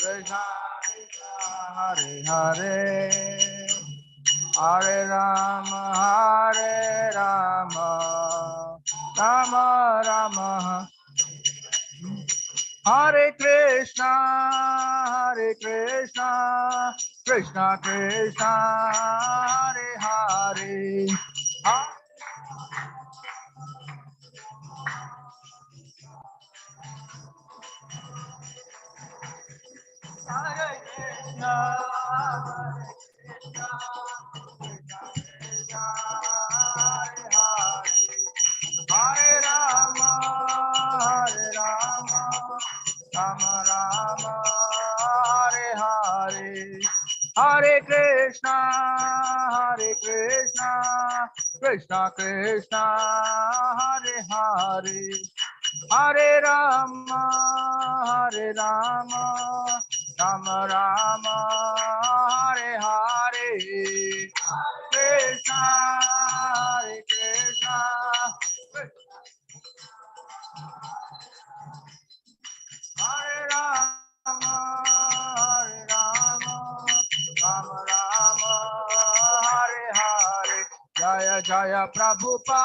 Krishna Hare Hare, Hare Rama, Rama Rama, Hare Krishna, Krishna Krishna, Hare Hare. Hare Krishna, Hare Rama, Rama Rama, Hare Hare. Hare Krishna, Krishna Krishna, Hare Hare. Hare Rama, Rama Rama, Hare Hare. Krishna, Krishna, Hare Rama, Rama Rama, Hare Hare. Jaya Jaya Prabhupada,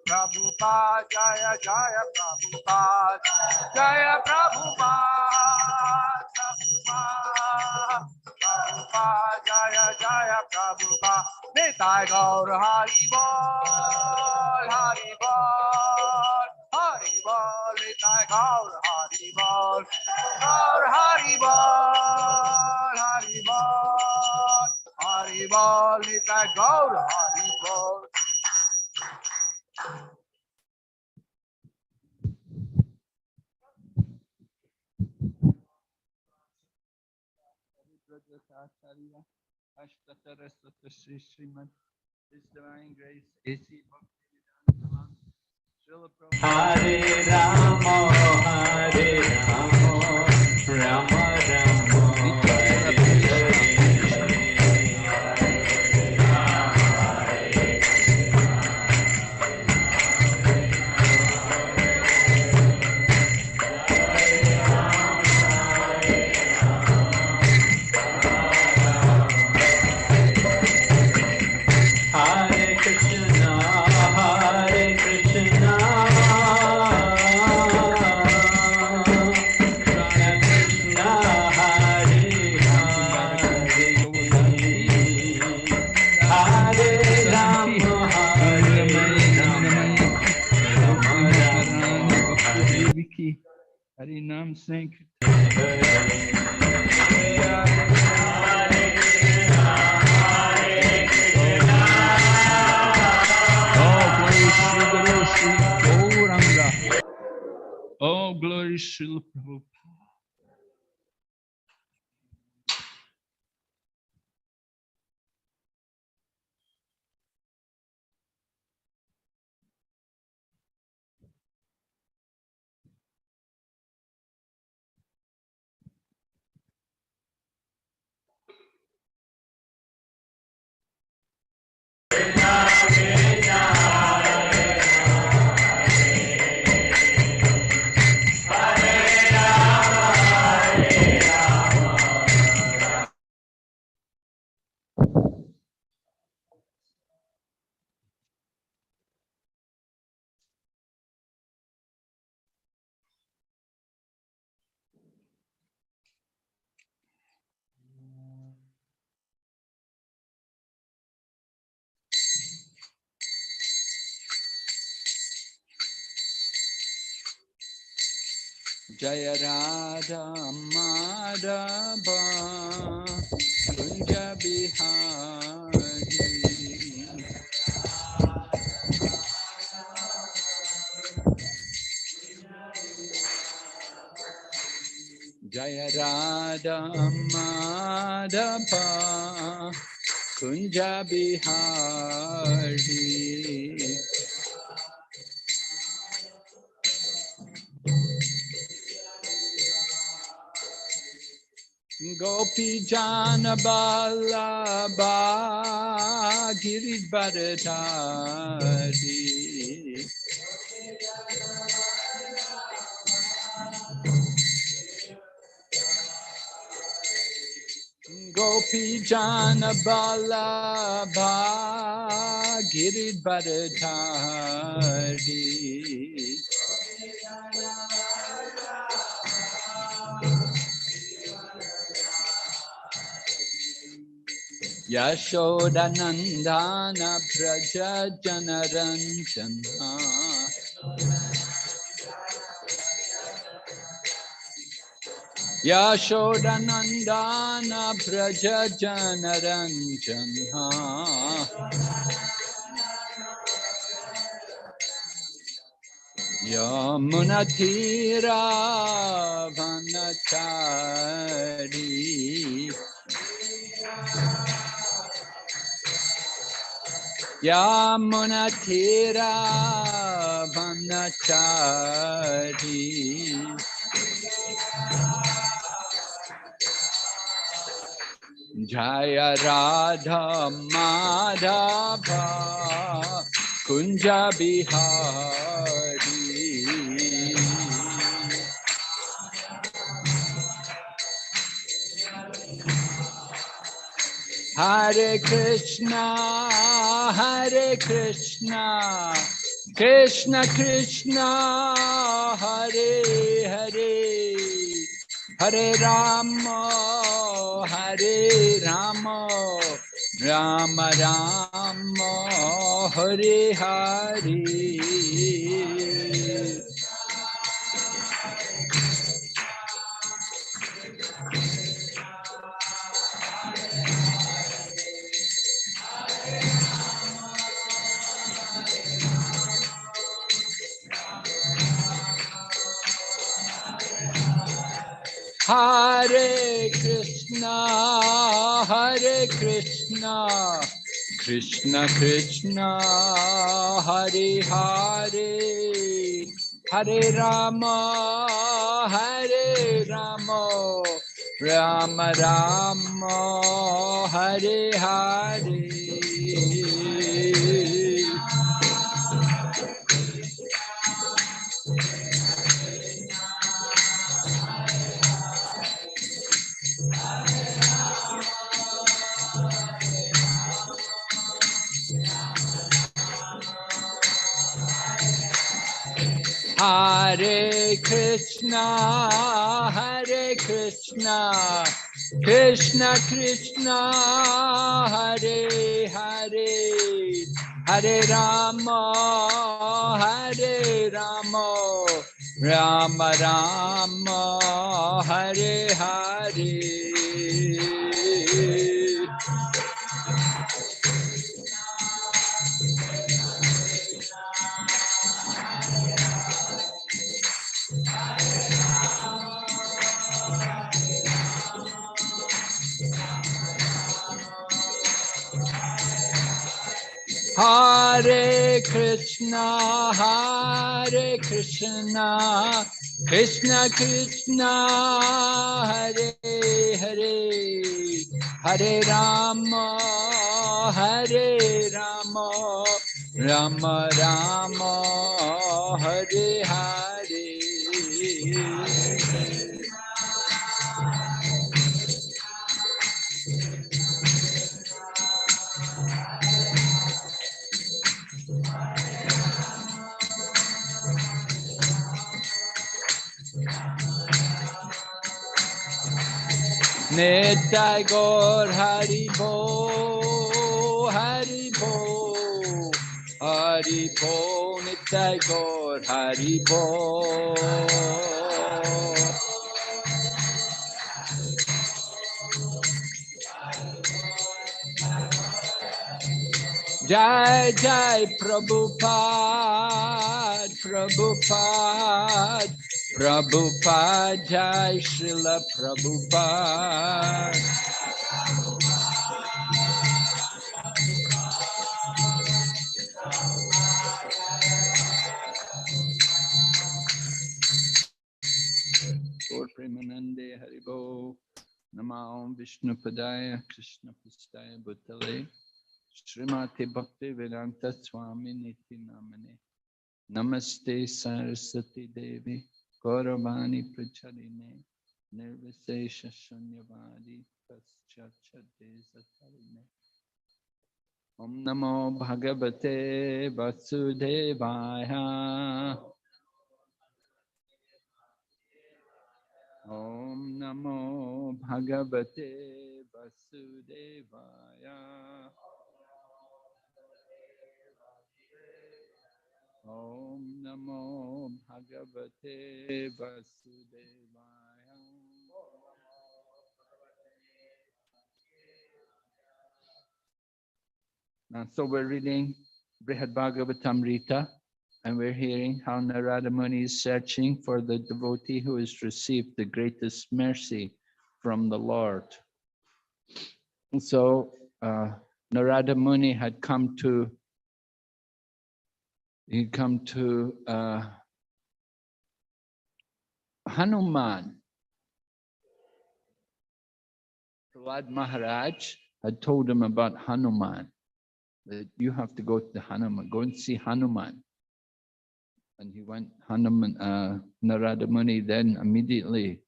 Prabhupada, Jaya Jaya Prabhupada, Jaya Prabhupada, Prabhupada, Jaya Jaya Prabhupada. Nitai Gaur Hari Bol, Hari Bol, Hari Bol, Nitai Gaur Hari Bol, Gaur Hari Bol, Hari Bol, Hari Bol, Nitai Gaur Hari Bol. His Divine Grace, A.C. Hare Rama, Hare Rama, Rama Rama, Hare Hare. Hare Krishna, Hare Krishna, Krishna Hare Hare, Hare Rama, Hare Rama, Rama Rama, Hari Nam Singh. Oh, glory, Srila Prabhupada. Jaya Radha Madhava Kunja Bihari Jaya Radha Madhava Kunja Bihari Gopi Jana Ballabha Giridharadhari Gopi Jana Ballabha Giridharadhari Yashodanandana Braja Janaranjana Yashodanandana Braja Janaranjana Yamunatira Vanachari Yamunatira Vanachari Jaya Radha Madhava Kunja Bihari Hare Krishna Krishna Krishna Hare Hare Hare Rama Rama Rama Hare Hare Hare Krishna Krishna Krishna Hare Hare Hare Rama Rama Rama Hare Hare Hare Krishna Krishna Krishna Hare Hare Hare Rama Rama Rama Hare Hare Hare Krishna Krishna Krishna Hare Hare Hare Rama Rama Rama Hare Hare Nitai Gaur Hari Bo Nitai Gaur Hari Bo Jai Jai Prabhupada Jai Srila Prabhupada Gaur Premanande Haribo Namah Vishnu Padaya Krishna Pastaya Bhutale Srimati Bhakti Vedanta Swami Niti Namane Namaste Saraswati Devi Gauravani Pracharine Nirvisesha Shunyavadi Paschachate Satarine. Om Namo Bhagavate Vasudevaya. Om Namo Bhagavate Vasudevaya. Om Namo Bhagavate Vasudevaya. So we're reading Brihad Bhagavathamrita, and we're hearing how Narada Muni is searching for the devotee who has received the greatest mercy from the Lord. And so Narada Muni had come to Hanuman. Prahlad Maharaj had told him about Hanuman, that you have to go to Hanuman, go and see Hanuman. And he went, Narada Muni then immediately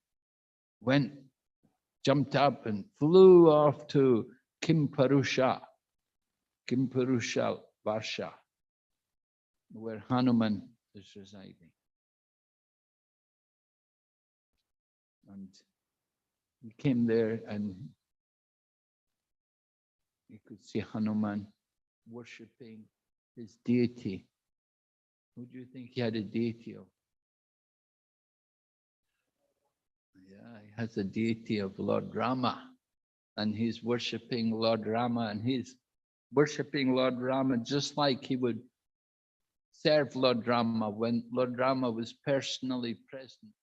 jumped up and flew off to Kimpurusha Varsha, where Hanuman is residing. And he came there and he could see Hanuman worshipping his deity. Who do you think he had a deity of? Yeah, he has a deity of Lord Rama, and he's worshipping Lord Rama, and he's worshipping Lord Rama just like he would serve Lord Rama when Lord Rama was personally present.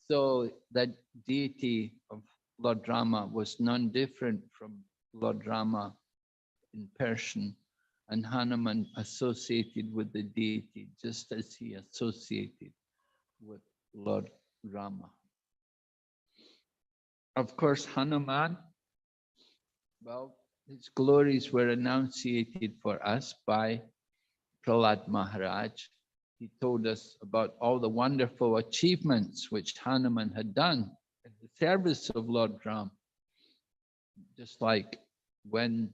So that deity of Lord Rama was none different from Lord Rama in person, and Hanuman associated with the deity just as he associated with Lord Rama. Of course, Hanuman, well, his glories were enunciated for us by Prahlad Maharaj. He told us about all the wonderful achievements which Hanuman had done in the service of Lord Ram. Just like when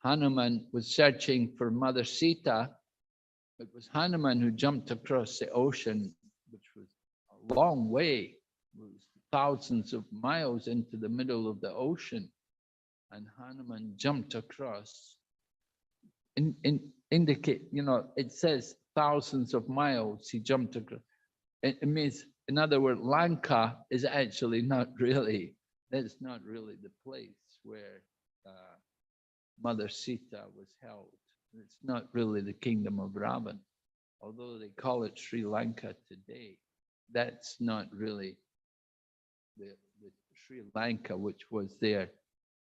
Hanuman was searching for Mother Sita, it was Hanuman who jumped across the ocean, which was a long way. It was thousands of miles into the middle of the ocean. And Hanuman jumped across. Indicate, it says thousands of miles he jumped across. It means, in other words, Lanka is actually that's not really the place where Mother Sita was held. It's not really the kingdom of Ravan. Although they call it Sri Lanka today, that's not really the Sri Lanka which was there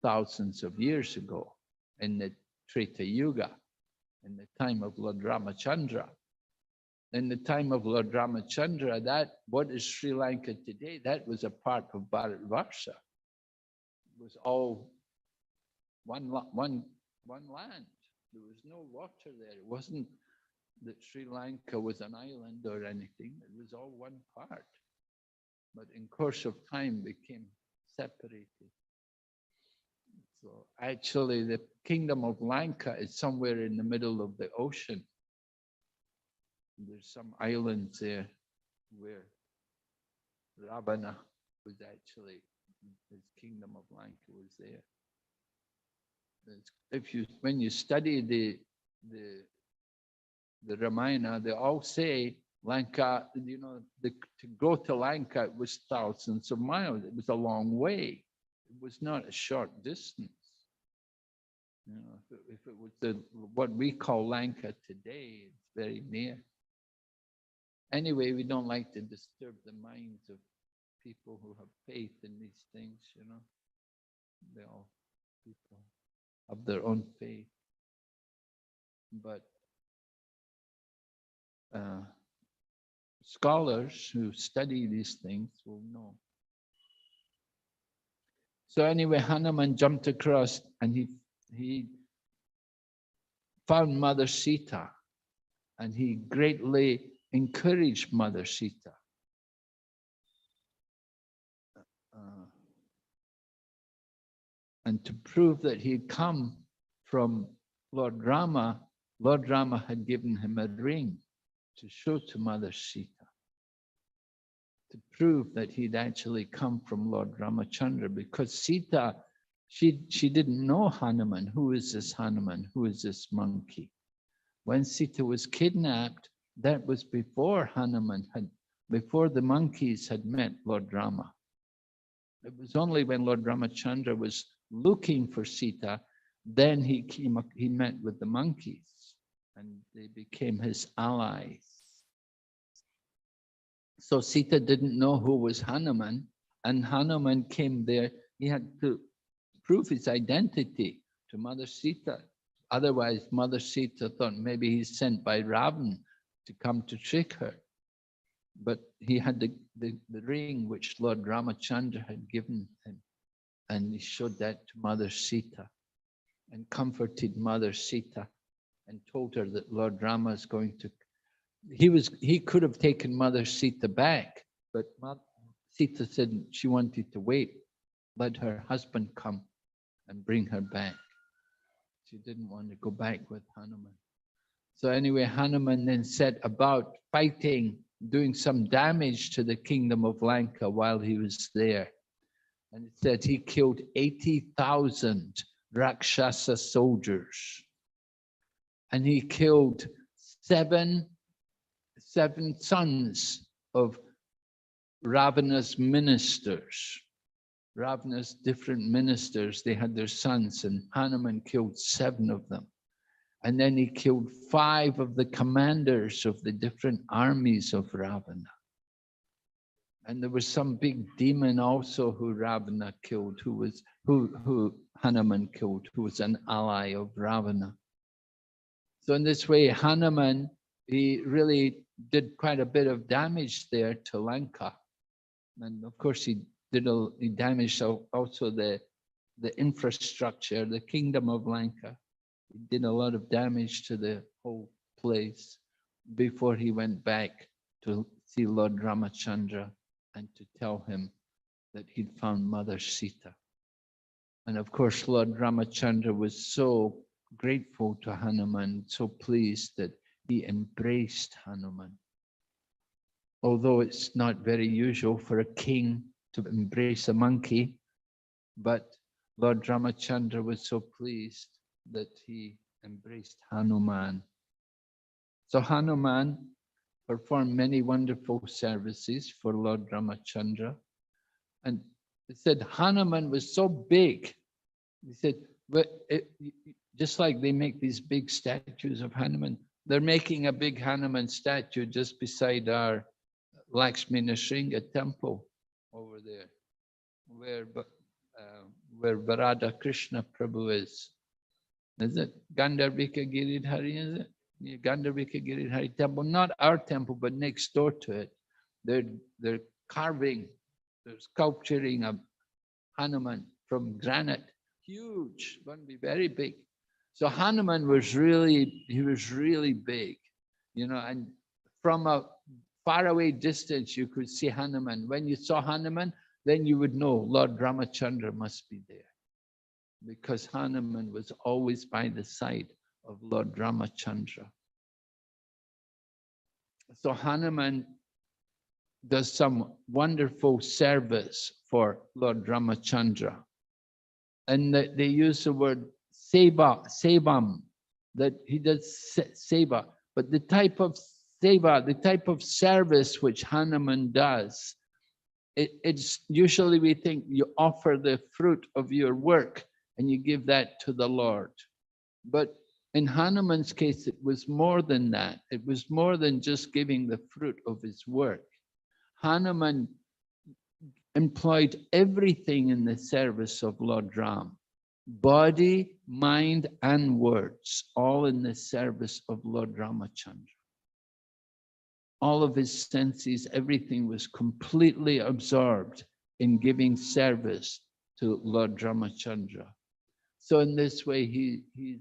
thousands of years ago in the Treta Yuga, in the time of Lord Ramachandra. In the time of Lord Ramachandra, what is Sri Lanka today, that was a part of Bharatvarsha. It was all one land. There was no water there. It wasn't that Sri Lanka was an island or anything. It was all one part. But in course of time became separated. So actually the kingdom of Lanka is somewhere in the middle of the ocean. There's some islands there where Ravana was actually, his kingdom of Lanka was there. When you study the Ramayana, they all say Lanka, to go to Lanka, it was thousands of miles. It was a long way. It was not a short distance. If it was what we call Lanka today, it's very near. Anyway, we don't like to disturb the minds of people who have faith in these things, They all people have their own faith. But scholars who study these things will know. So anyway, Hanuman jumped across and he found Mother Sita, and he greatly encouraged Mother Sita. And to prove that he had come from Lord Rama had given him a ring to show to Mother Sita, to prove that he'd actually come from Lord Ramachandra, because Sita, she didn't know Hanuman. Who is this Hanuman? Who is this monkey? When Sita was kidnapped, that was before before the monkeys had met Lord Rama. It was only when Lord Ramachandra was looking for Sita, then he met with the monkeys and they became his allies. So Sita didn't know who was Hanuman, and Hanuman came there. He had to prove his identity to Mother Sita. Otherwise, Mother Sita thought maybe he's sent by Ravan to come to trick her. But he had the ring which Lord Ramachandra had given him, and he showed that to Mother Sita and comforted Mother Sita and told her that Lord Rama is going to, he could have taken Mother Sita back, but Sita said she wanted to wait, let her husband come and bring her back. She didn't want to go back with Hanuman. So anyway, Hanuman then set about fighting, doing some damage to the kingdom of Lanka while he was there. And it said he killed 80,000 Rakshasa soldiers. And he killed seven sons of Ravana's ministers. Ravana's different ministers, they had their sons, and Hanuman killed 7 of them. And then he killed 5 of the commanders of the different armies of Ravana. And there was some big demon also who Ravana killed, who Hanuman killed, who was an ally of Ravana. So in this way, Hanuman, he really did quite a bit of damage there to Lanka. And of course, he damaged also the infrastructure, the kingdom of Lanka. He did a lot of damage to the whole place before he went back to see Lord Ramachandra and to tell him that he'd found Mother Sita. And of course, Lord Ramachandra was so grateful to Hanuman, so pleased that he embraced Hanuman. Although it's not very usual for a king to embrace a monkey, but Lord Ramachandra was so pleased that he embraced Hanuman. So Hanuman performed many wonderful services for Lord Ramachandra. And it said Hanuman was so big. He said, just like they make these big statues of Hanuman, they're making a big Hanuman statue just beside our Lakshmi Nrsimha temple over there, where Radha Krishna Prabhu is. Is it Gandharvika Giridhari, is it? Yeah, Gandharvika Giridhari temple, not our temple, but next door to it. They're carving, they're sculpturing a Hanuman from granite, huge, going to be very big. So Hanuman was really big, you know, and from a faraway distance, you could see Hanuman. When you saw Hanuman, then you would know Lord Ramachandra must be there, because Hanuman was always by the side of Lord Ramachandra. So Hanuman does some wonderful service for Lord Ramachandra. And they use the word sevam, that he does seva. But the type of seva, the type of service which Hanuman does, it's usually we think you offer the fruit of your work and you give that to the Lord. But in Hanuman's case, it was more than that. It was more than just giving the fruit of his work. Hanuman employed everything in the service of Lord Ram. Body, mind, and words, all in the service of Lord Ramachandra. All of his senses, everything was completely absorbed in giving service to Lord Ramachandra. So in this way, he's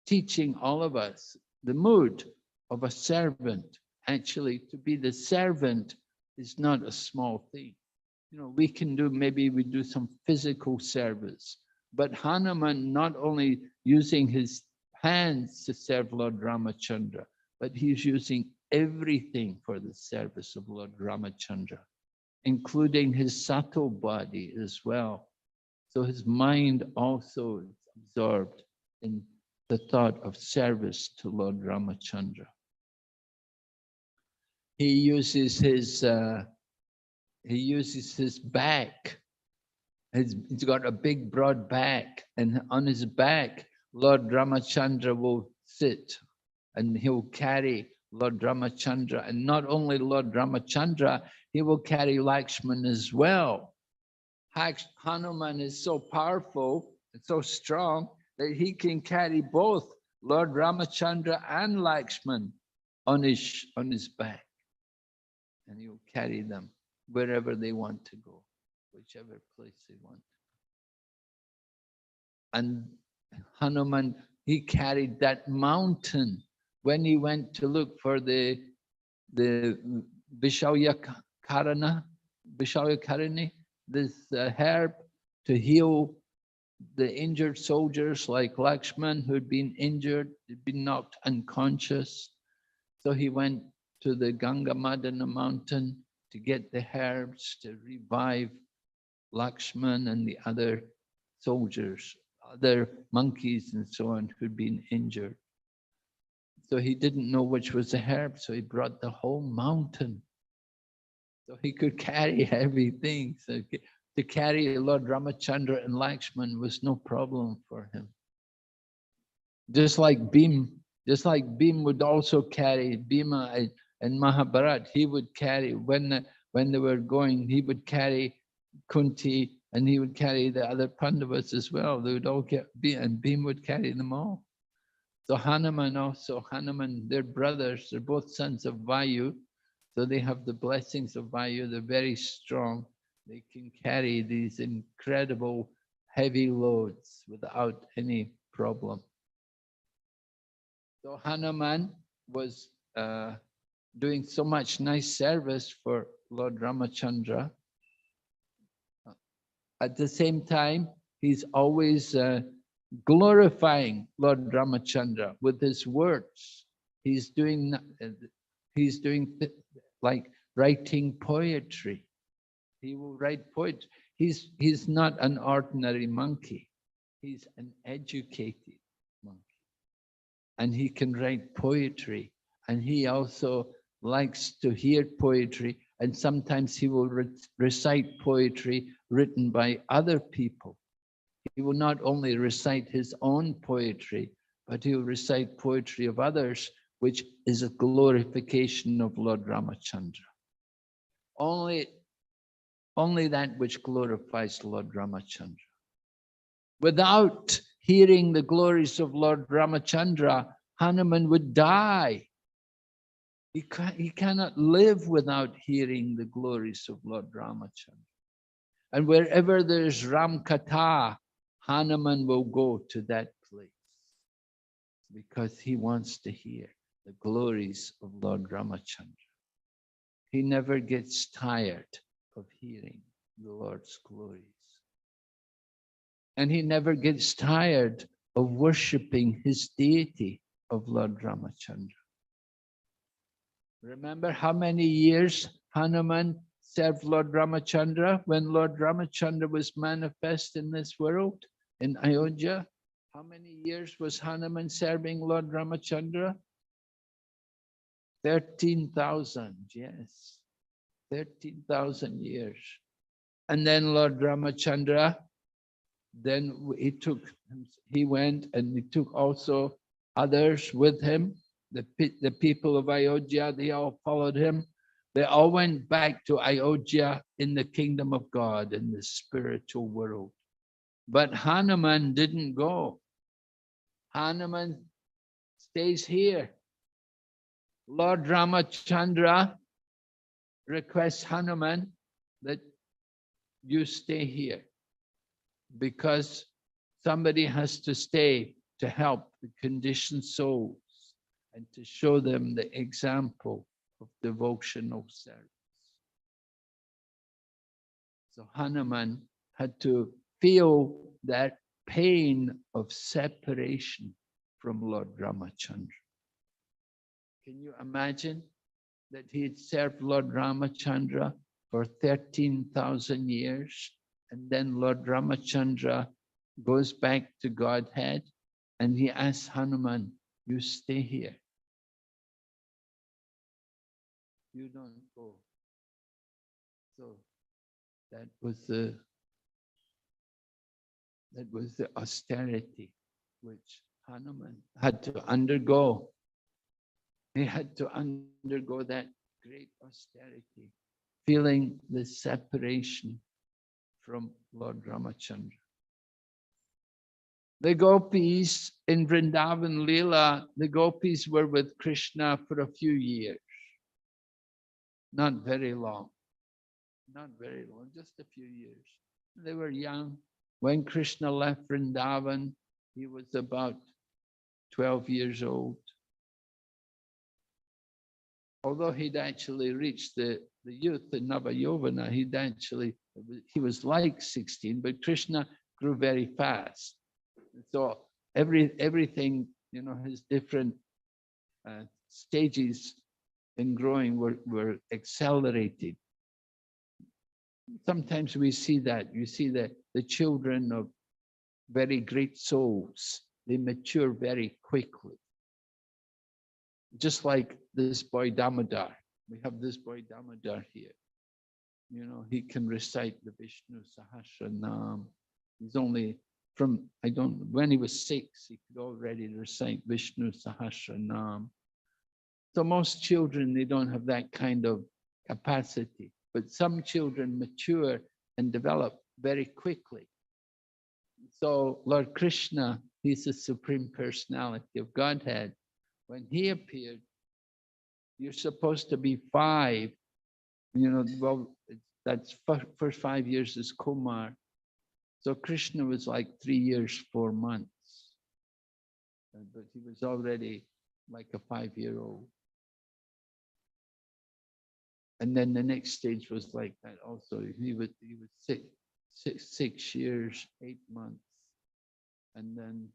teaching all of us the mood of a servant. Actually, to be the servant is not a small thing. we can do, maybe we do some physical service, but Hanuman not only using his hands to serve Lord Ramachandra, but he's using everything for the service of Lord Ramachandra, including his subtle body as well. So his mind also is absorbed in the thought of service to Lord Ramachandra. He uses his back. He's got a big broad back, and on his back, Lord Ramachandra will sit, and he'll carry Lord Ramachandra, and not only Lord Ramachandra, he will carry Lakshman as well. Hanuman is so powerful and so strong that he can carry both Lord Ramachandra and Lakshman on his back, and he'll carry them wherever they want to go, whichever place they want. And Hanuman, he carried that mountain when he went to look for the Vishalyakarani, this herb to heal the injured soldiers like Lakshman, who'd been injured, had been knocked unconscious. So he went to the Ganga Madana mountain to get the herbs to revive Lakshman and the other soldiers, other monkeys and so on who'd been injured. So he didn't know which was the herb, so he brought the whole mountain. So he could carry everything. So to carry Lord Ramachandra and Lakshman was no problem for him. Just like Bhim would also carry Bhima and Mahabharat, he would carry, when they were going, he would carry Kunti, and he would carry the other Pandavas as well. They would all get, and Bhim would carry them all. So Hanuman, they're brothers, they're both sons of Vayu, so they have the blessings of Vayu, they're very strong. They can carry these incredible heavy loads without any problem. So Hanuman was doing so much nice service for Lord Ramachandra. At the same time, he's always glorifying Lord Ramachandra with his words. He's doing like writing poetry. He will write poetry. He's not an ordinary monkey. He's an educated monkey. And he can write poetry. And he also likes to hear poetry. And sometimes he will recite poetry written by other people. He will not only recite his own poetry, but he will recite poetry of others, which is a glorification of Lord Ramachandra. Only that which glorifies Lord Ramachandra. Without hearing the glories of Lord Ramachandra, Hanuman would die. He cannot live without hearing the glories of Lord Ramachandra. And wherever there's Ram Katha, Hanuman will go to that place because he wants to hear the glories of Lord Ramachandra. He never gets tired of hearing the Lord's glories. And he never gets tired of worshipping his deity of Lord Ramachandra. Remember how many years Hanuman served Lord Ramachandra when Lord Ramachandra was manifest in this world, in Ayodhya? How many years was Hanuman serving Lord Ramachandra? 13,000, yes. 13,000 years. And then Lord Ramachandra, then he went and he took also others with him. The people of Ayodhya, they all followed him. They all went back to Ayodhya in the kingdom of God, in the spiritual world. But Hanuman didn't go. Hanuman stays here. Lord Ramachandra requests Hanuman that you stay here because somebody has to stay to help the conditioned souls and to show them the example of devotional service. So Hanuman had to feel that pain of separation from Lord Ramachandra. Can you imagine that he had served Lord Ramachandra for 13,000 years, and then Lord Ramachandra goes back to Godhead, and he asks Hanuman, you stay here. You don't go. So that was the austerity which Hanuman had to undergo. He had to undergo that great austerity, feeling the separation from Lord Ramachandra. The gopis in Vrindavan Leela, the gopis were with Krishna for a few years. Not very long. Not very long, just a few years. They were young. When Krishna left Vrindavan, he was about 12 years old. Although he'd actually reached the youth in Navayovana, he was like 16, but Krishna grew very fast. So everything, his different stages in growing were accelerated. Sometimes we see that. You see that the children of very great souls, they mature very quickly. Just like this boy Damodar. We have this boy Damodar here. He can recite the Vishnu Sahasranam. He's only when he was 6, he could already recite Vishnu Sahasranam. So most children, they don't have that kind of capacity, but some children mature and develop very quickly. So Lord Krishna, he's the Supreme Personality of Godhead. When he appeared, you're supposed to be 5. That's first 5 years is Kumar. So Krishna was like 3 years, 4 months. But he was already like a 5-year-old. And then the next stage was like that also. He was 6 years, 8 months. And then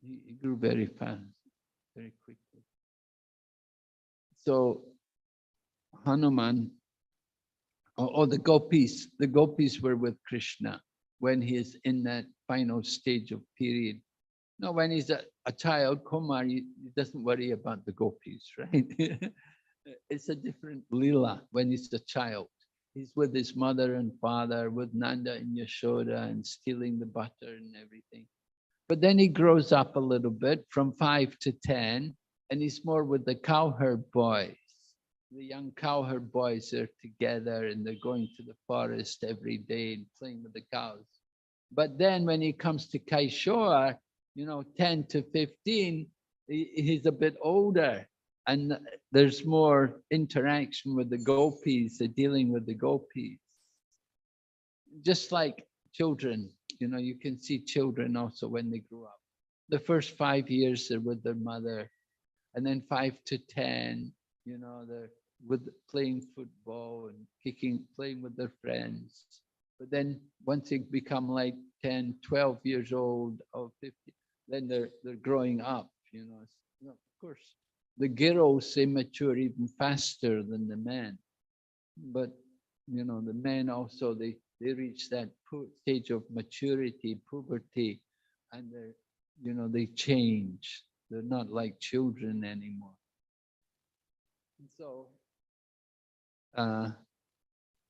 he grew very fast, very quickly. So Hanuman, the gopis were with Krishna when he is in that final stage of period. No, when he's a child, Kumar, he doesn't worry about the gopis, right? It's a different lila when he's a child. He's with his mother and father, with Nanda and Yashoda, and stealing the butter and everything. But then he grows up a little bit from 5 to 10, and he's more with the cowherd boys. The young cowherd boys are together and they're going to the forest every day and playing with the cows. But then when he comes to Kaishore, 10 to 15, he's a bit older and there's more interaction with the gopis, dealing with the gopis. Just like children, you can see children also when they grow up. The first 5 years they're with their mother, and then 5 to 10, they're playing football and playing with their friends. But then once they become like 10, 12 years old or 50, then they're growing up, Of course, the girls, they mature even faster than the men. But, the men also, they reach that stage of maturity, puberty, and they change. They're not like children anymore. And so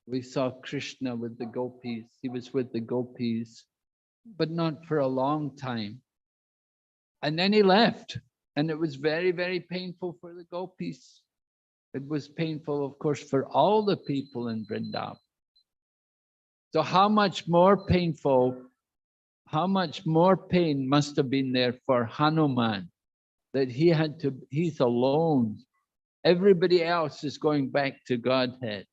we saw Krishna with the gopis. He was with the gopis, but not for a long time. And then he left, and it was very, very painful for the gopis. It was painful, of course, for all the people in Vrindavan. So how much more pain must have been there for Hanuman, that he's alone. Everybody else is going back to Godhead.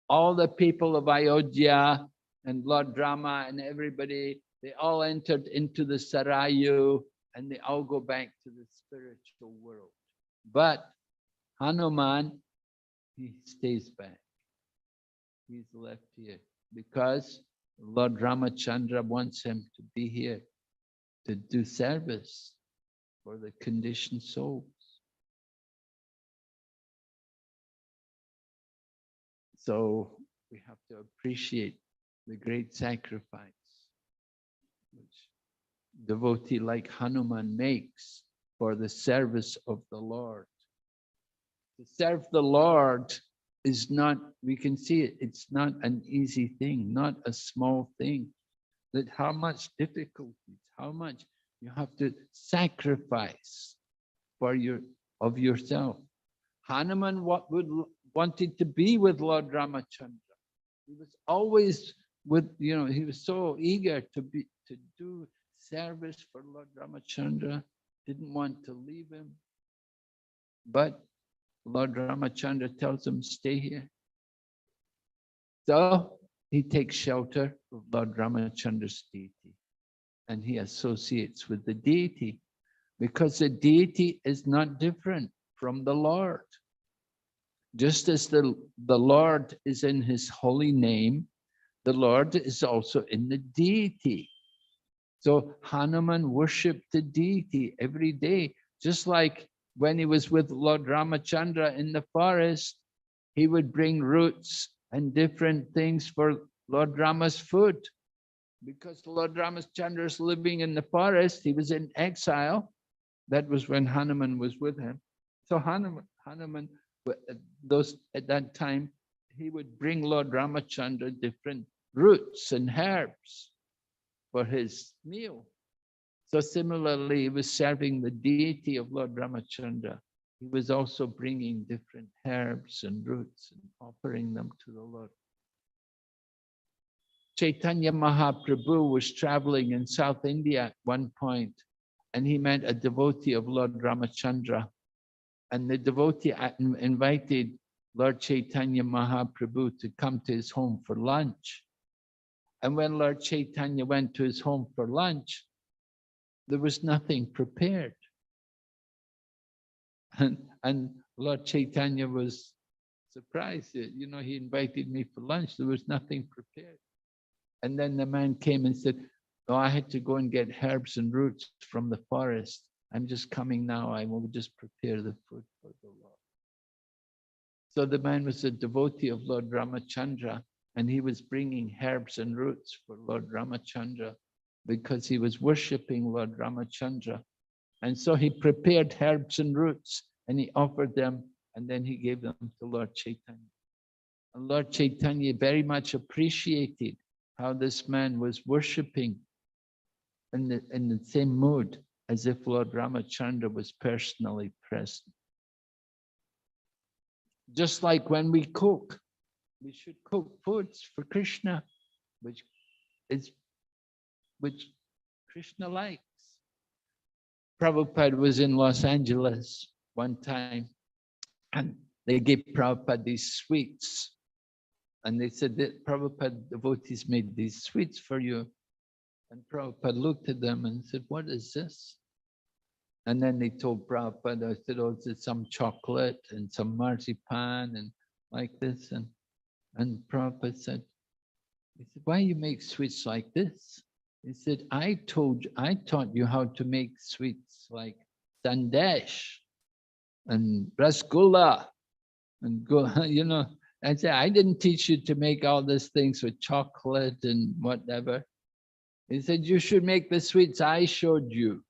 All the people of Ayodhya and Lord Rama and everybody, they all entered into the Sarayu and they all go back to the spiritual world. But Hanuman, he stays back. He's left here because Lord Ramachandra wants him to be here to do service for the conditioned souls. So we have to appreciate the great sacrifice which devotee like Hanuman makes for the service of the Lord. To serve the Lord is not, we can see it, it's not an easy thing, not a small thing. That how much difficulties, how much you have to sacrifice for yourself. Hanuman wanted to be with Lord Ramachandra. He was always with, he was so eager to do service for Lord Ramachandra, didn't want to leave him. But Lord Ramachandra tells him, stay here. So he takes shelter of Lord Ramachandra's deity and he associates with the deity because the deity is not different from the Lord. Just as the Lord is in his holy name, the Lord is also in the deity. So Hanuman worshipped the deity every day, just like when he was with Lord Ramachandra in the forest, he would bring roots and different things for Lord Rama's food. Because Lord Ramachandra is living in the forest, he was in exile. That was when Hanuman was with him. So Hanuman, at that time, he would bring Lord Ramachandra different roots and herbs for his meal. So similarly, he was serving the deity of Lord Ramachandra. He was also bringing different herbs and roots and offering them to the Lord. Chaitanya Mahaprabhu was traveling in South India at one point, and he met a devotee of Lord Ramachandra. And the devotee invited Lord Chaitanya Mahaprabhu to come to his home for lunch. And when Lord Chaitanya went to his home for lunch, there was nothing prepared. And Lord Chaitanya was surprised that, he invited me for lunch. There was nothing prepared. And then the man came and said, oh, I had to go and get herbs and roots from the forest. I'm just coming now. I will just prepare the food for the Lord. So the man was a devotee of Lord Ramachandra, and he was bringing herbs and roots for Lord Ramachandra because he was worshipping Lord Ramachandra. And so he prepared herbs and roots and he offered them, and then he gave them to Lord Chaitanya. And Lord Chaitanya very much appreciated how this man was worshipping in the same mood as if Lord Ramachandra was personally present. Just like when we cook, we should cook foods for Krishna, which Krishna likes. Prabhupada was in Los Angeles one time, and they gave Prabhupada these sweets. And they said that Prabhupada devotees made these sweets for you. And Prabhupada looked at them and said, what is this? And then they told Prabhupada, I said, oh, it's some chocolate and some marzipan and like this. And Prabhupada said, he said, why you make sweets like this? He said, I taught you how to make sweets like sandesh and rasgulla and I said, I didn't teach you to make all these things with chocolate and whatever. He said, you should make the sweets I showed you.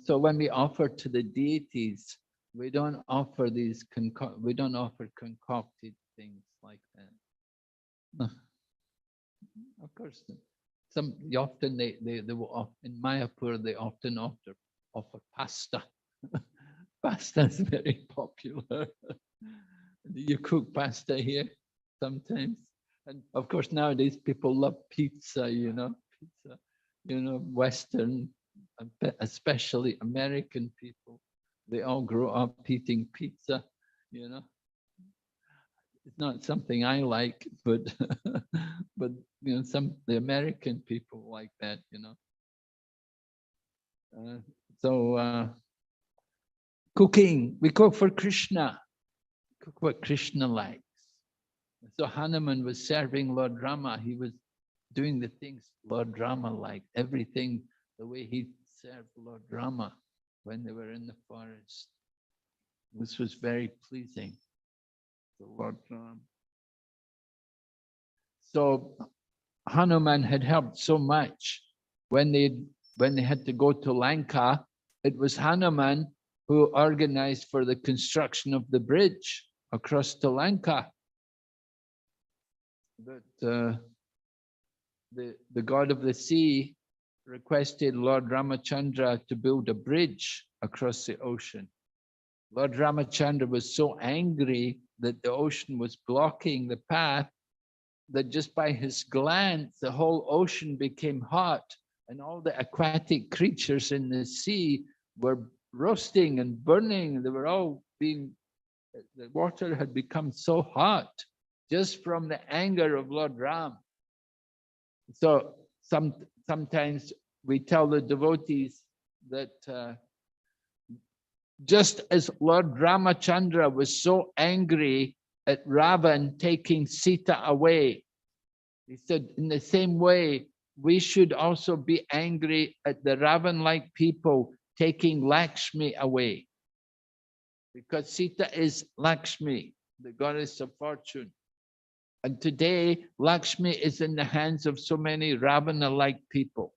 So when we offer to the deities, we don't offer concocted things like that. Of course, they will, in Mayapur, they often offer pasta. Pasta is very popular. Do you cook pasta here sometimes? And of course, nowadays people love pizza, pizza, Western, especially American people. They all grow up eating pizza, It's not something I like, but but the American people like that, cooking. We cook for Krishna. Cook what Krishna likes. So Hanuman was serving Lord Rama. He was doing the things Lord Rama liked, everything the way he served Lord Rama when they were in the forest. This was very pleasing to Lord Rama. So Hanuman had helped so much when they had to go to Lanka. It was Hanuman who organized for the construction of the bridge across to Lanka. But the god of the sea requested Lord Ramachandra to build a bridge across the ocean. Lord Ramachandra was so angry that the ocean was blocking the path that just by his glance, the whole ocean became hot and all the aquatic creatures in the sea were roasting and burning. They were all being, the water had become so hot just from the anger of Lord Ram. So sometimes we tell the devotees that just as Lord Ramachandra was so angry at Ravan taking Sita away, he said, in the same way, we should also be angry at the Ravan-like people taking Lakshmi away. Because Sita is Lakshmi, the goddess of fortune. And today, Lakshmi is in the hands of so many Ravana-like people,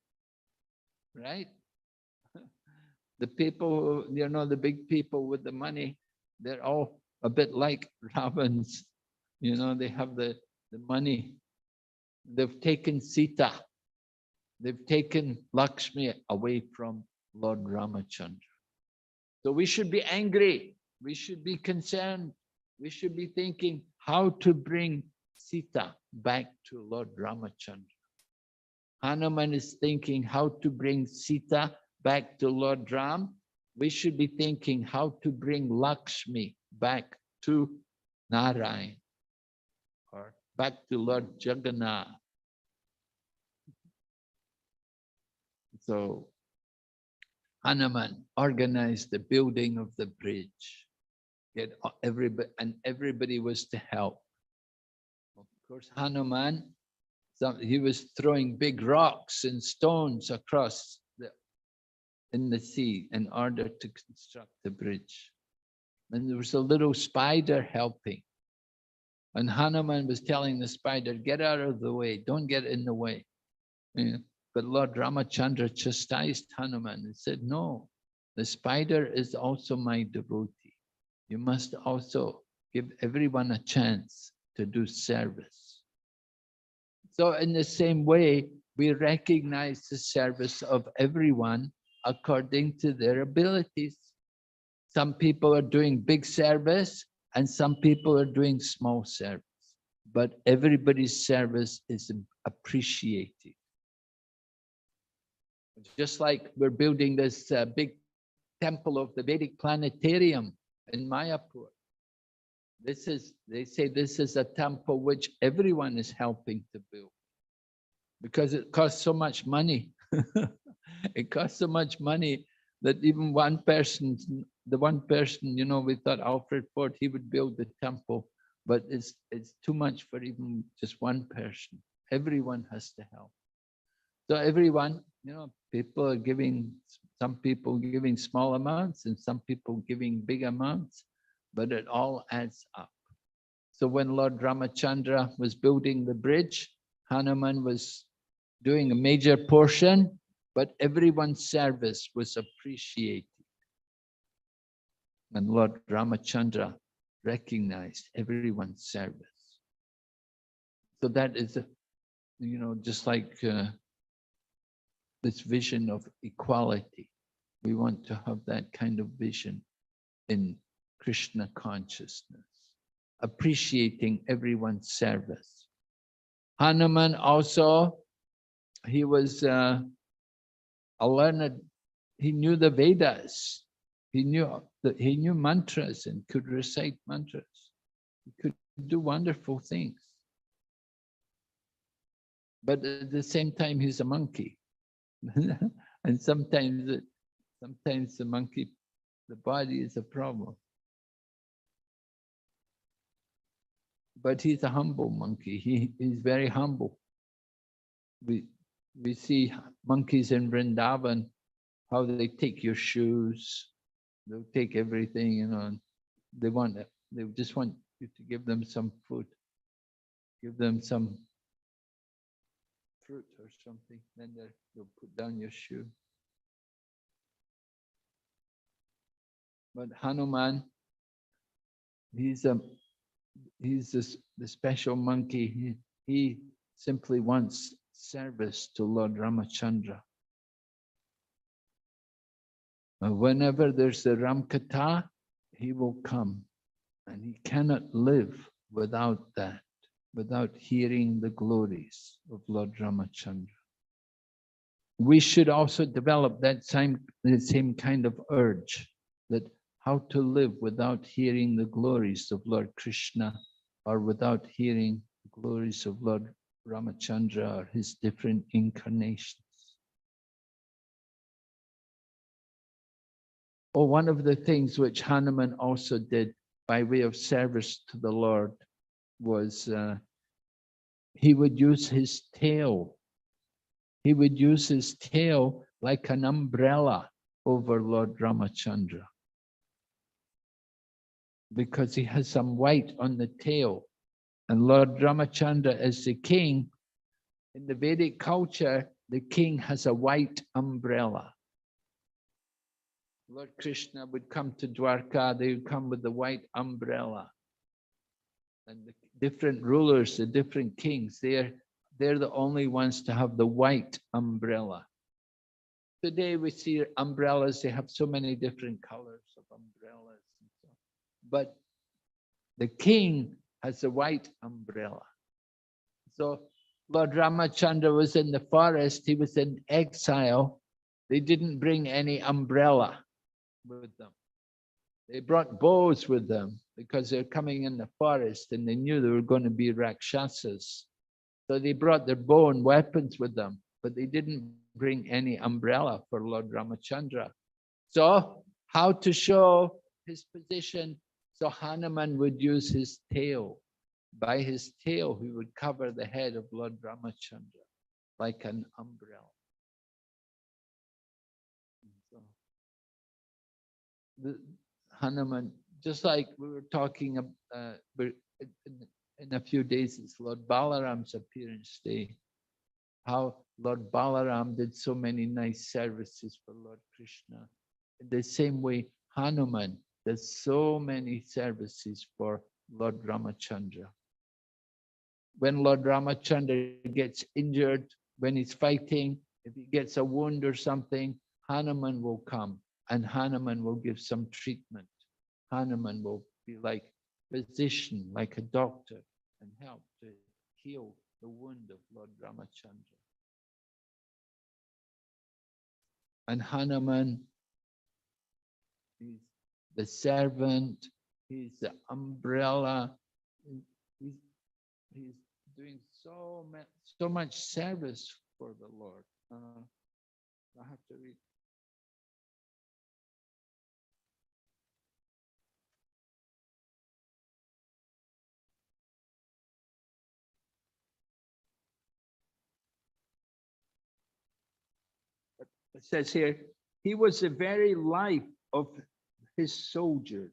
right? The people, you know, the big people with the money, they're all a bit like Ravans. You know, they have the money. They've taken Sita. They've taken Lakshmi away from Lord Ramachandra. So we should be angry. We should be concerned. We should be thinking how to bring Sita back to Lord Ramachandra. Hanuman is thinking how to bring Sita back to Lord Ram. We should be thinking how to bring Lakshmi back to Narayan or back to Lord Jagannath. So Hanuman organized the building of the bridge. Get everybody, and everybody was to help. Of course, Hanuman, he was throwing big rocks and stones across in the sea in order to construct the bridge. And there was a little spider helping. And Hanuman was telling the spider, get out of the way, don't get in the way. Yeah. But Lord Ramachandra chastised Hanuman and said, no, the spider is also my devotee. You must also give everyone a chance to do service. So in the same way, we recognize the service of everyone according to their abilities. Some people are doing big service and some people are doing small service, but everybody's service is appreciated. Just like we're building this big temple of the Vedic planetarium in Mayapur. They say this is a temple which everyone is helping to build because it costs so much money. It costs so much money that even one person, you know, we thought Alfred Ford, he would build the temple, but it's too much for even just one person. Everyone has to help. So everyone, you know, people are giving, some people giving small amounts and some people giving big amounts, but it all adds up. So when Lord Ramachandra was building the bridge, Hanuman was doing a major portion, but everyone's service was appreciated. And Lord Ramachandra recognized everyone's service. So that is, you know, just like this vision of equality. We want to have that kind of vision in Krishna consciousness, appreciating everyone's service. Hanuman also, he was a learned, he knew the Vedas, he knew mantras and could recite mantras. He could do wonderful things. But at the same time, he's a monkey. And sometimes the monkey The body is a problem. But he's a humble monkey. He's very humble. We see monkeys in Vrindavan, how they take your shoes, they'll take everything, you know, and they just want you to give them some food, give them some fruit or something, then they'll put down your shoe. But Hanuman, he's the special monkey. He simply wants service to Lord Ramachandra. Whenever there's a Ramkatha, he will come, and he cannot live without that, without hearing the glories of Lord Ramachandra. We should also develop the same kind of urge, that how to live without hearing the glories of Lord Krishna, or without hearing the glories of Lord Ramachandra or his different incarnations. Oh, one of the things which Hanuman also did by way of service to the Lord was he would use his tail. He would use his tail like an umbrella over Lord Ramachandra, because he has some white on the tail. And Lord Ramachandra is the king. In the Vedic culture, the king has a white umbrella. Lord Krishna would come to Dwarka, they would come with the white umbrella. And the different rulers, the different kings, they're the only ones to have the white umbrella. Today we see umbrellas, they have so many different colors of umbrellas. And so. But the king has a white umbrella. So Lord Ramachandra was in the forest, he was in exile. They didn't bring any umbrella with them. They brought bows with them because they're coming in the forest and they knew they were going to be Rakshasas. So they brought their bow and weapons with them, but they didn't bring any umbrella for Lord Ramachandra. So how to show his position? So Hanuman would use his tail. By his tail, he would cover the head of Lord Ramachandra like an umbrella. The Hanuman, just like we were talking in a few days, it's Lord Balaram's appearance day, how Lord Balaram did so many nice services for Lord Krishna. In the same way, Hanuman does so many services for Lord Ramachandra. When Lord Ramachandra gets injured, when he's fighting, if he gets a wound or something, Hanuman will come. And Hanuman will give some treatment. Hanuman will be like a physician, like a doctor, and help to heal the wound of Lord Ramachandra. And Hanuman, he's the servant, he's the umbrella, he's doing so much service for the Lord. I have to read. It says here, he was the very life of his soldiers,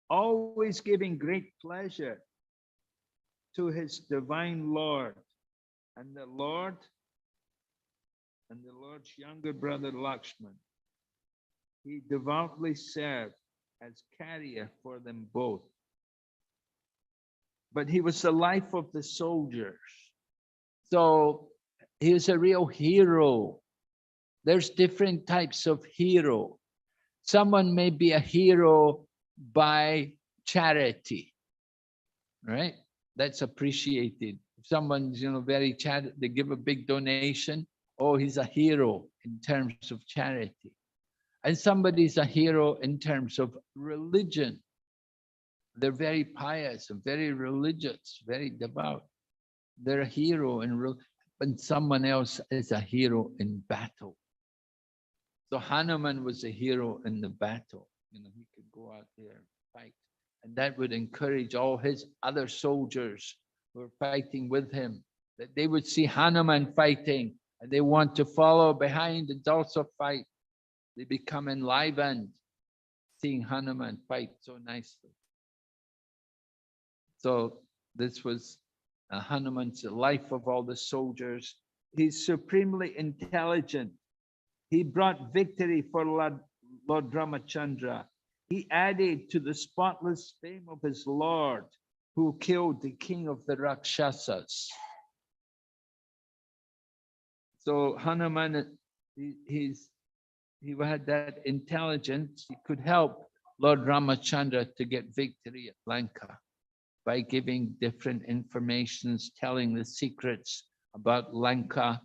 always giving great pleasure to his divine Lord. And the Lord's younger brother Lakshman, he devoutly served as carrier for them both. But he was the life of the soldiers. So he was a real hero. There's different types of hero. Someone may be a hero by charity, right? That's appreciated. If someone's, very charity, they give a big donation. Oh, he's a hero in terms of charity. And somebody's a hero in terms of religion. They're very pious, very religious, very devout. They're a hero and someone else is a hero in battle. So Hanuman was a hero in the battle. he could go out there and fight. And that would encourage all his other soldiers who are fighting with him, that they would see Hanuman fighting and they want to follow behind and also fight. They become enlivened seeing Hanuman fight so nicely. So this was Hanuman's life of all the soldiers. He's supremely intelligent. He brought victory for Lord Ramachandra. He added to the spotless fame of his Lord, who killed the king of the Rakshasas. So Hanuman, he had that intelligence. He could help Lord Ramachandra to get victory at Lanka by giving different informations, telling the secrets about Lanka.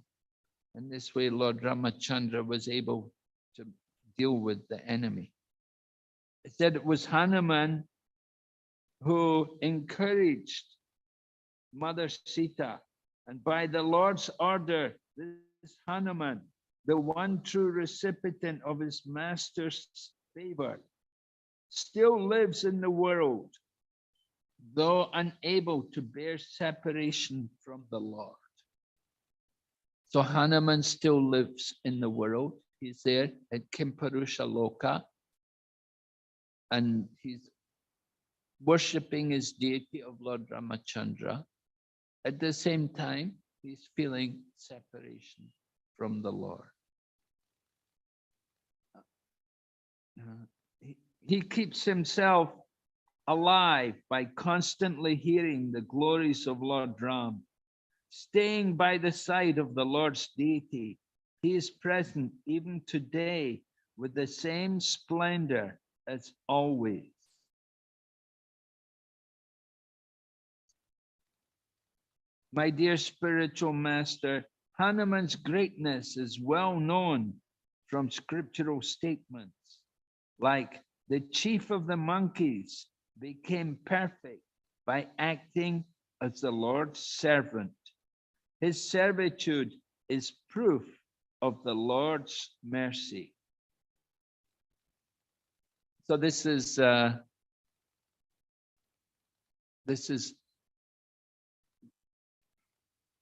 And this way, Lord Ramachandra was able to deal with the enemy. It said it was Hanuman who encouraged Mother Sita, and by the Lord's order, this Hanuman, the one true recipient of his master's favor, still lives in the world, though unable to bear separation from the Lord. So Hanuman still lives in the world. He's there at Kimpurusha Loka, and he's worshipping his deity of Lord Ramachandra. At the same time, he's feeling separation from the Lord. He keeps himself alive by constantly hearing the glories of Lord Ram. Staying by the side of the Lord's deity, he is present even today with the same splendor as always. My dear spiritual master, Hanuman's greatness is well known from scriptural statements, like the chief of the monkeys became perfect by acting as the Lord's servant. His servitude is proof of the Lord's mercy. So this is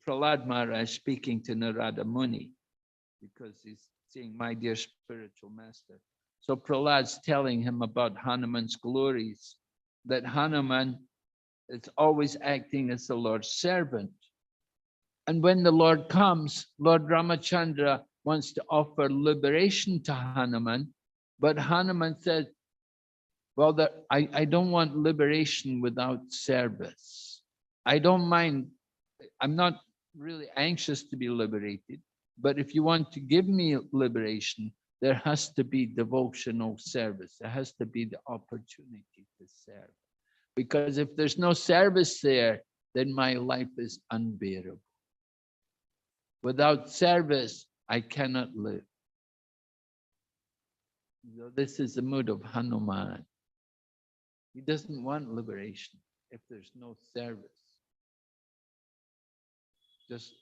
Prahlad Maharaj speaking to Narada Muni, because he's saying, my dear spiritual master. So Prahlad's telling him about Hanuman's glories, that Hanuman is always acting as the Lord's servant. And when the Lord comes, Lord Ramachandra wants to offer liberation to Hanuman, but Hanuman said, well, I don't want liberation without service. I don't mind, I'm not really anxious to be liberated, but if you want to give me liberation, there has to be devotional service. There has to be the opportunity to serve. Because if there's no service there, then my life is unbearable. Without service, I cannot live. So this is the mood of Hanuman. He doesn't want liberation if there's no service. Just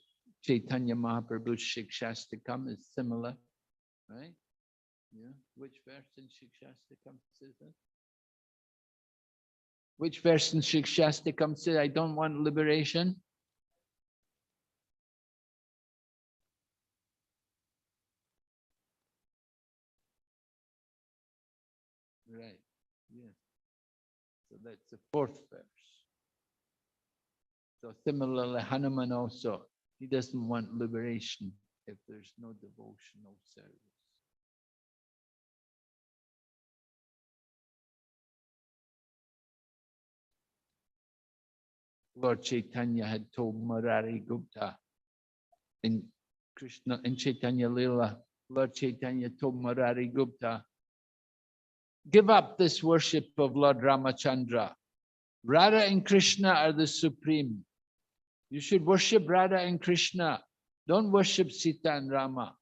Chaitanya Mahaprabhu's Shikshastakam is similar, right? Yeah. Which verse in Shikshastakam says that? Which verse in Shikshastakam says, I don't want liberation? Right, yes. So that's the fourth verse. So similarly, Hanuman also, he doesn't want liberation if there's no devotional service. Lord Chaitanya had told Murari Gupta in Krishna, in Chaitanya Leela, Lord Chaitanya told Murari Gupta, give up this worship of Lord Ramachandra. Radha and Krishna are the supreme. You should worship Radha and Krishna. Don't worship Sita and Rama.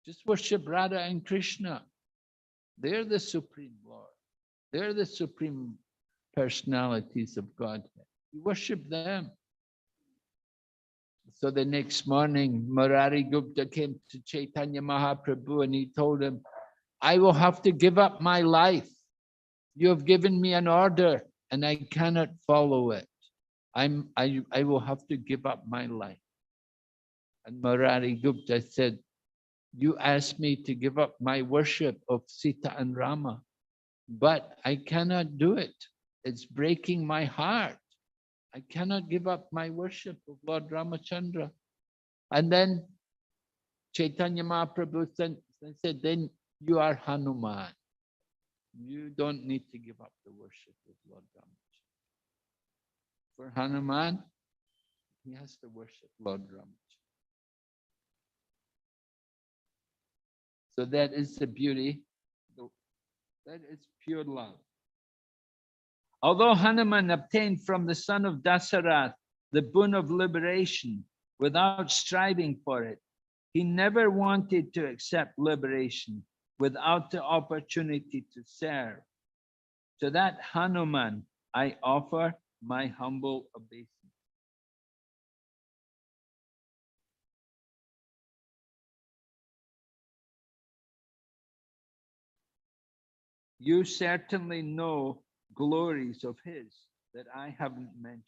Just worship Radha and Krishna. They're the supreme Lord. They're the supreme personalities of Godhead. You worship them. So the next morning, Murari Gupta came to Chaitanya Mahaprabhu and he told him, I will have to give up my life. You have given me an order and I cannot follow it. I will have to give up my life. And Murari Gupta said, you asked me to give up my worship of Sita and Rama, but I cannot do it. It's breaking my heart. I cannot give up my worship of Lord Ramachandra. And then Chaitanya Mahaprabhu said, then you are Hanuman. You don't need to give up the worship of Lord Ramachandra. For Hanuman, he has to worship Lord Ramachandra. So that is the beauty. That is pure love. Although Hanuman obtained from the son of Dasarath the boon of liberation without striving for it, he never wanted to accept liberation without the opportunity to serve. To that Hanuman, I offer my humble obeisance. You certainly know glories of his that I haven't mentioned.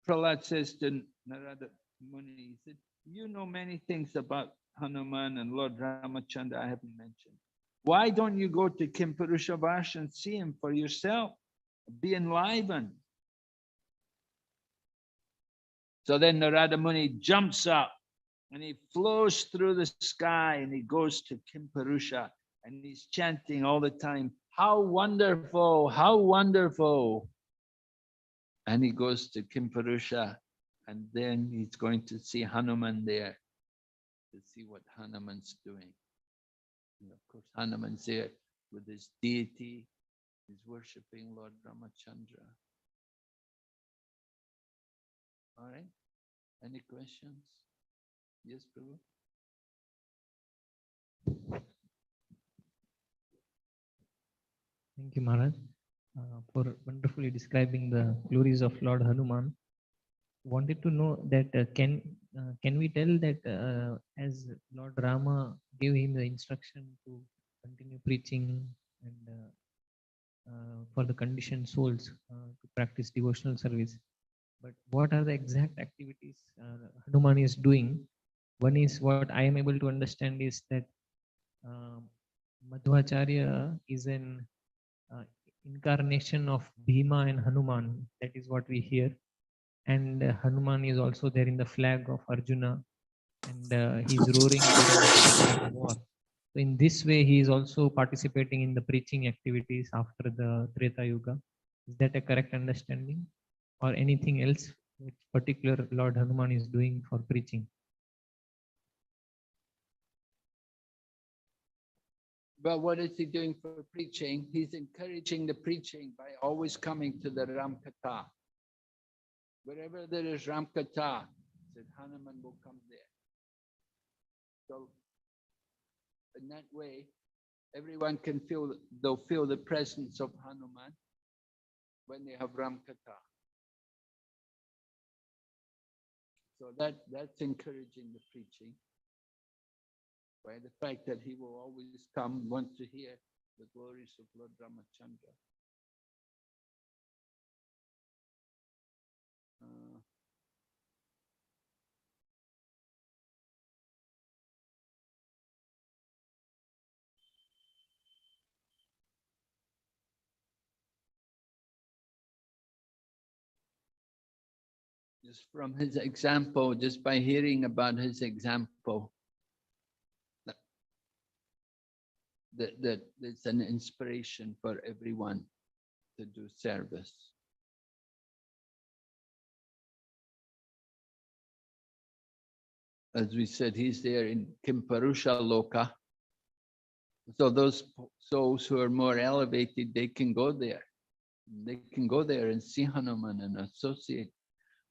Prahlad says to Narada Muni, he said, you know many things about Hanuman and Lord Ramachandra I haven't mentioned. Why don't you go to Kimpurusha Vash and see him for yourself? Be enlivened. So then Narada Muni jumps up and he flows through the sky and he goes to Kimpurusha and he's chanting all the time, how wonderful, how wonderful. And he goes to Kimpurusha and then he's going to see Hanuman there to see what Hanuman's doing. And of course, Hanuman's there with his deity. He's worshipping Lord Ramachandra. All right. Any questions? Yes, Prabhu? Thank you, Maharaj, for wonderfully describing the glories of Lord Hanuman. Wanted to know that can we tell that as Lord Rama gave him the instruction to continue preaching and for the conditioned souls to practice devotional service, but what are the exact activities Hanuman is doing? One is what I am able to understand is that Madhvacharya is an incarnation of Bhima and Hanuman. That is what we hear. And Hanuman is also there in the flag of Arjuna, and he's roaring during the war. So in this way, he is also participating in the preaching activities after the Treta Yuga. Is that a correct understanding, or anything else which particular Lord Hanuman is doing for preaching? Well, what is he doing for preaching? He's encouraging the preaching by always coming to the Ramkatha. Wherever there is Ramkatha, said Hanuman will come there. So in that way, everyone can feel, they'll feel the presence of Hanuman when they have Ramkatha. So that's encouraging the preaching by the fact that he will always come, want to hear the glories of Lord Ramachandra. Just from his example, just by hearing about his example, that it's an inspiration for everyone to do service. As we said, he's there in Kimpurusha Loka. So those souls who are more elevated, they can go there. They can go there and see Hanuman and associate.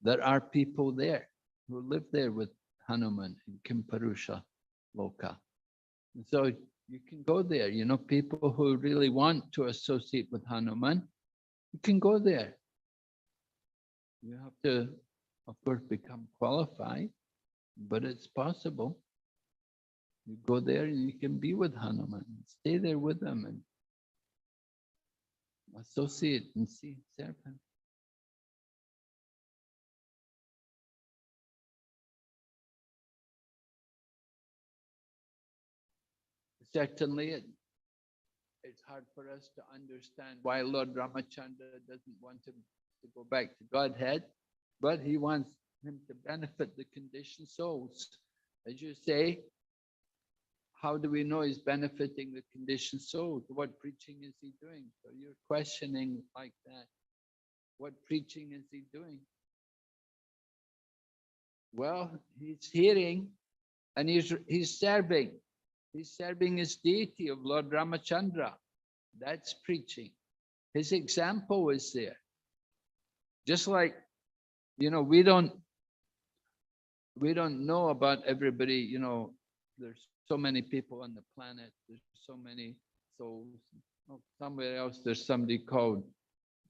There are people there who live there with Hanuman in Kimpurusha Loka. And so you can go there, you know, people who really want to associate with Hanuman, you can go there. You have to, of course, become qualified, but it's possible. You go there and you can be with Hanuman, stay there with him and associate and see, serve him. Certainly, it's hard for us to understand why Lord Ramachandra doesn't want him to go back to Godhead, but he wants him to benefit the conditioned souls. As you say, how do we know he's benefiting the conditioned souls? What preaching is he doing? So you're questioning like that. What preaching is he doing? Well, he's hearing and he's serving. He's serving his deity of Lord Ramachandra. That's preaching. His example is there. Just like, we don't know about everybody, there's so many people on the planet, there's so many souls. Somewhere else, there's somebody called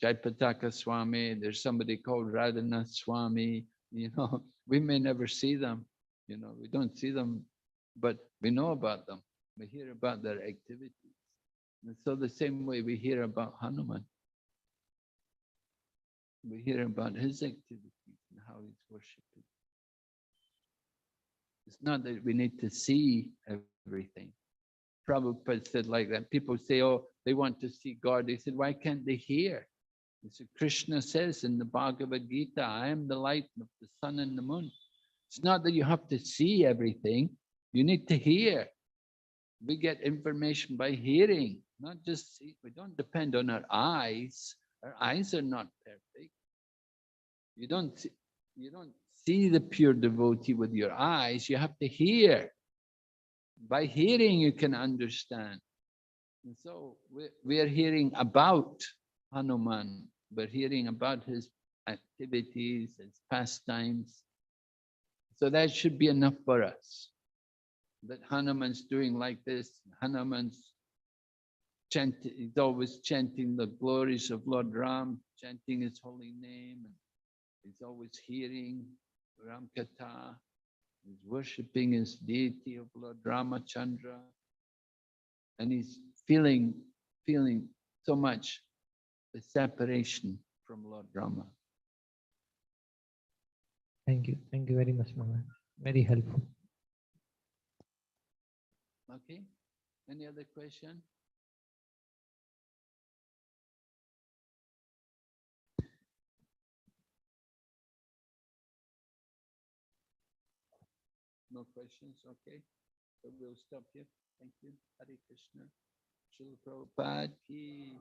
Jaipataka Swami, there's somebody called Radhanath Swami, we may never see them, we don't see them, but we know about them. We hear about their activities. And so the same way we hear about Hanuman, we hear about his activities and how he's worshipping. It's not that we need to see everything. Prabhupada said like that. People say, oh, they want to see God. He said, why can't they hear? So Krishna says in the Bhagavad Gita, I am the light of the sun and the moon. It's not that you have to see everything. You need to hear. We get information by hearing, not just see. We don't depend on our eyes. Our eyes are not perfect. You don't see the pure devotee with your eyes. You have to hear. By hearing, you can understand. And so we are hearing about Hanuman. We're hearing about his activities, his pastimes. So that should be enough for us. That Hanuman's doing like this. Hanuman's chanting, he's always chanting the glories of Lord Ram, chanting his holy name. And he's always hearing Ram Katha. He's worshipping his deity of Lord Ramachandra. And he's feeling so much the separation from Lord Rama. Thank you. Thank you very much, Maharaj. Very helpful. Okay. Any other question? No questions? Okay. So we'll stop here. Thank you. Hare Krishna. Srila Prabhupada ki